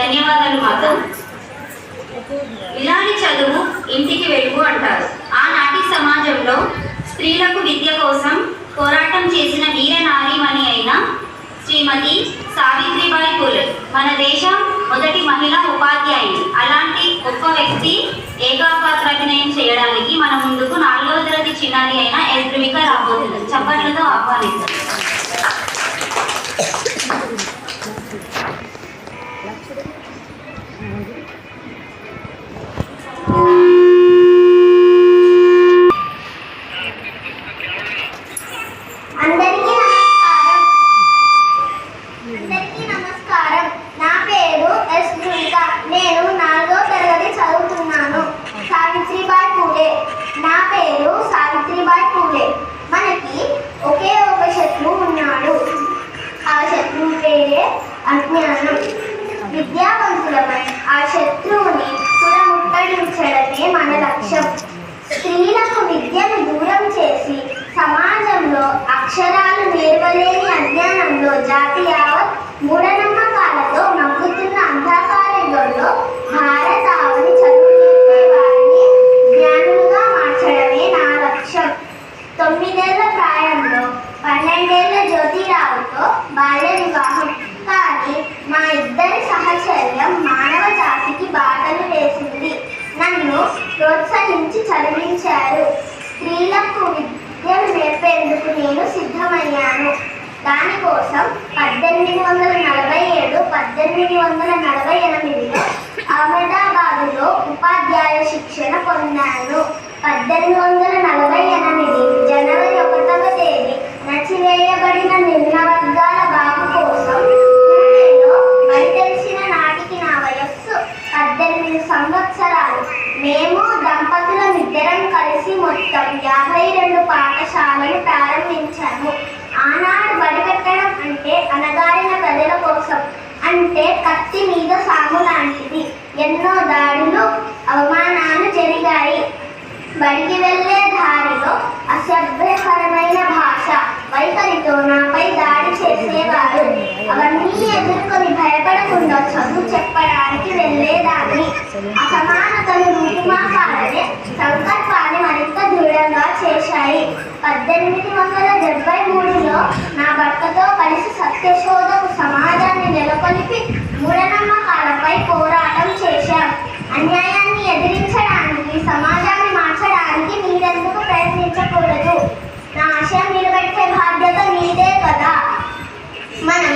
ధన్యవాదాలు మాత. ఇలాంటి చదువు ఇంటికి వెలుగు అంటారు. ఆనాటి సమాజంలో స్త్రీలకు విద్య కోసం పోరాటం చేసిన వీర నారీమణి అయిన శ్రీమతి సావిత్రిబాయి పూలే మన దేశం మొదటి మహిళా ఉపాధ్యాయుని. అలాంటి గొప్ప వ్యక్తి ఏకాపాత్రాభినయం చేయడానికి మన ముందుకు 4వ తరగతి చిన్నారి అయిన ఎస్ ధ్రువిక రాబోతుంది. చప్పట్లతో ఆహ్వానిస్తారు. అందరికీ నమస్కారం. నా పేరు ఎస్ ధ్రువిక. నేను 4వ తరగతి చదువుతున్నాను. సావిత్రిబాయి పూలే. నా పేరు సావిత్రిబాయి పూలే. మనకి ఒకే ఒక శత్రువు ఉన్నాడు. ఆ శత్రువు పేరే అజ్ఞానం. విద్యావంతులమై ఆ శత్రువుని తులముట్టడించడమే మన లక్ష్యం. స్త్రీలకు విద్యను దూరం చేసి సమాజంలో అక్షరాలు నేర్వలేని అజ్ఞానంలో జాతి యావత్ మూఢనమ్మకాలతో మగ్గుతున్న అంధకార యుగంలో భారతావని చదువు నేర్పే వారిని జ్ఞానులుగా మార్చడమే నా లక్ష్యం. 9 ఏళ్ల ప్రాయంలో 12 ఏళ్ల జ్యోతిరావుతో బాల్య వివాహం. కానీ మా ఇద్దరి సహచర్యం మానవ జాతికి బాటలు వేసింది. నన్ను ప్రోత్సహించి చదివించారు. స్త్రీలకు విద్యను నేర్పేందుకు నేను సిద్ధమయ్యాను. దానికోసం 1847, 1848లో అహ్మదాబాదులో ఉపాధ్యాయ శిక్షణ పొందాను. 1848 జనవరి 1వ తేదీ నచివేయబడిన నిమ్న వర్గాల బాబు కోసం పూణేలో బయటెలిసిన నాటికి నా వయస్సు 18 సంవత్సరాలు. మేము దంపతులమిద్దరం కలిసి మొత్తం 52 పాఠశాలలు ప్రారంభించాము. ఆనాడు బడి పెట్టడం అంటే అణగారిన ప్రజల కోసం, అంటే కత్తి మీద సాము లాంటిది. ఎన్నో దాడులు, అవమానాలు జరిగాయి. బడికి వెళ్ళే దారిలో అసభ్యకరమైన భాష, వైఖరితో నాపై దాడి చేసేవారు. అవన్నీ ఎదుర్కొని భయపడకుండా చదువు చెప్పడానికి వెళ్ళేదాన్ని. అసమానతలు రూపుమాపాలనే సంకల్పాన్ని మరింత దృఢంగా చేశాయి. 1873లో నా భర్తతో కలిసి సత్యశోధకు సమాజాన్ని నెలకొల్పి మూఢనమ్మకాలపై పోరాటం చేశాం. అన్యాయాన్ని ఎదిరించడానికి, సమాజాన్ని మార్చడానికి మీరెందుకు ప్రయత్నించకూడదు? నా ఆశయం నిలబెట్టే బాధ్యత మీదే కదా. మనం